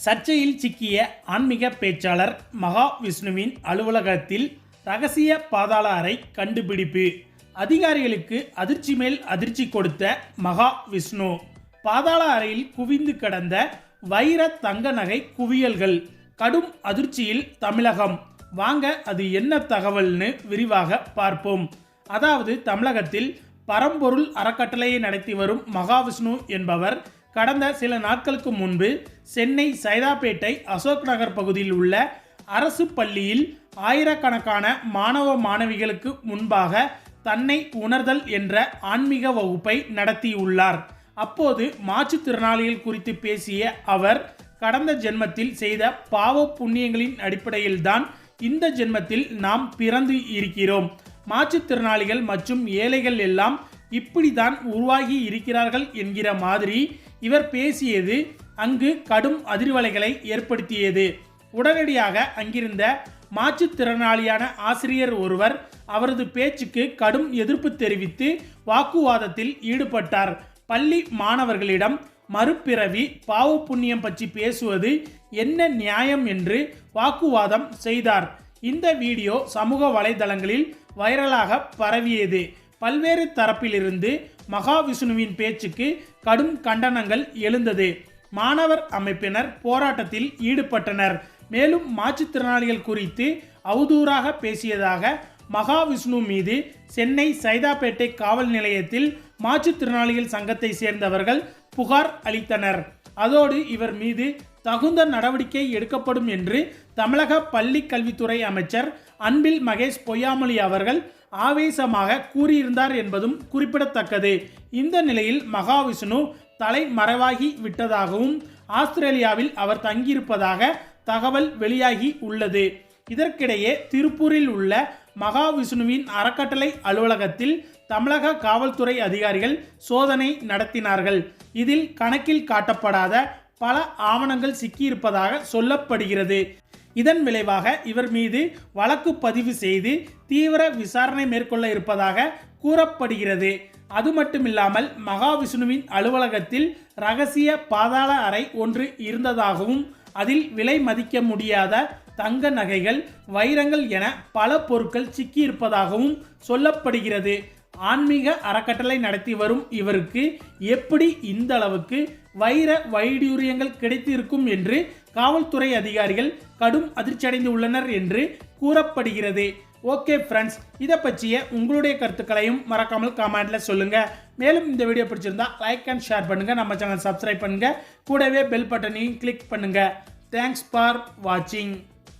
சர்ச்சையில் சிக்கிய ஆன்மீக பேச்சாளர் மகாவிஷ்ணுவின் அலுவலகத்தில் ரகசிய பாதாள அறை கண்டுபிடிப்பு. அதிகாரிகளுக்கு அதிர்ச்சி மேல் அதிர்ச்சி கொடுத்த மகாவிஷ்ணு. பாதாள அறையில் குவிந்து கிடந்த வைர தங்க நகை குவியல்கள். கடும் அதிர்ச்சியில் தமிழகம். வாங்க அது என்ன தகவல்னு விரிவாக பார்ப்போம். அதாவது தமிழகத்தில் பரம்பொருள் அறக்கட்டளையை நடத்தி வரும் மகாவிஷ்ணு என்பவர் கடந்த சில நாட்களுக்கு முன்பு சென்னை சைதாப்பேட்டை அசோக் நகர் பகுதியில் உள்ள அரசு பள்ளியில் ஆயிரக்கணக்கான மாணவ மாணவிகளுக்கு முன்பாக தன்னை உணர்தல் என்ற ஆன்மீக வகுப்பை நடத்தியுள்ளார். அப்போது மாற்றுத்திறனாளிகள் குறித்து பேசிய அவர், கடந்த ஜென்மத்தில் செய்த பாவ புண்ணியங்களின் அடிப்படையில்தான் இந்த ஜென்மத்தில் நாம் பிறந்து இருக்கிறோம். மாற்றுத்திறனாளிகள் மற்றும் ஏழைகள் எல்லாம் இப்படித்தான் உருவாகி இருக்கிறார்கள் என்கிற மாதிரி இவர் பேசியது அங்கு கடும் அதிர்வலைகளை ஏற்படுத்தியது. உடனடியாக அங்கிருந்த மாற்றுத்திறனாளியான ஆசிரியர் ஒருவர் அவரது பேச்சுக்கு கடும் எதிர்ப்பு தெரிவித்து வாக்குவாதத்தில் ஈடுபட்டார். பள்ளி மாணவர்களிடம் மறுபிறவி பாவ புண்ணியம் பற்றி பேசுவது என்ன நியாயம் என்று வாக்குவாதம் செய்தார். இந்த வீடியோ சமூக வலைதளங்களில் வைரலாக பரவியது. பல்வேறு தரப்பிலிருந்து மகாவிஷ்ணுவின் பேச்சுக்கு கடும் கண்டனங்கள் எழுந்தது. மாணவர் அமைப்பினர் போராட்டத்தில் ஈடுபட்டனர். மேலும் மாற்றுத்திறனாளிகள் குறித்து அவதூறாக பேசியதாக மகாவிஷ்ணு மீது சென்னை சைதாப்பேட்டை காவல் நிலையத்தில் மாற்றுத்திறனாளிகள் சங்கத்தை சேர்ந்தவர்கள் புகார் அளித்தனர். அதோடு இவர் மீது தகுந்த நடவடிக்கை எடுக்கப்படும் என்று தமிழக பள்ளி கல்வித்துறை அமைச்சர் அன்பில் மகேஷ் பொய்யாமொழி அவர்கள் ஆவேசமாக கூறியிருந்தார் என்பதும் குறிப்பிடத்தக்கது. இந்த நிலையில் மகாவிஷ்ணு தலைமறைவாகி விட்டதாகவும் ஆஸ்திரேலியாவில் அவர் தங்கியிருப்பதாக தகவல் வெளியாகி உள்ளது. இதற்கிடையே திருப்பூரில் உள்ள மகாவிஷ்ணுவின் அறக்கட்டளை அலுவலகத்தில் தமிழக காவல்துறை அதிகாரிகள் சோதனை நடத்தினார்கள். இதில் கணக்கில் காட்டப்படாத பல ஆவணங்கள் சிக்கியிருப்பதாக சொல்லப்படுகிறது. இதன் விளைவாக இவர் மீது வழக்கு பதிவு செய்து தீவிர விசாரணை மேற்கொள்ள இருப்பதாக கூறப்படுகிறது. அது மட்டுமில்லாமல் மகாவிஷ்ணுவின் அலுவலகத்தில் ரகசிய பாதாள அறை ஒன்று இருந்ததாகவும் அதில் விலை மதிக்க முடியாத தங்க நகைகள், வைரங்கள் என பல பொருட்கள் சிக்கியிருப்பதாகவும் சொல்லப்படுகிறது. ஆன்மீக அறக்கட்டளை நடத்தி வரும் இவருக்கு எப்படி இந்த அளவுக்கு வைர வைடூரியங்கள் கிடைத்திருக்கும் என்று காவல்துறை அதிகாரிகள் கடும் அதிர்ச்சியடைந்து உள்ளனர் என்று கூறப்படுகிறது. ஓகே ஃப்ரெண்ட்ஸ், இதை பற்றிய உங்களுடைய கருத்துக்களையும் மறக்காமல் கமெண்ட்ல சொல்லுங்க. மேலும் இந்த வீடியோ பிடிச்சிருந்தா லைக் அண்ட் ஷேர் பண்ணுங்க. நம்ம சேனல் சப்ஸ்கிரைப் பண்ணுங்க. கூடவே பெல் பட்டனையும் கிளிக் பண்ணுங்க. தேங்க்ஸ் ஃபார் வாட்சிங்.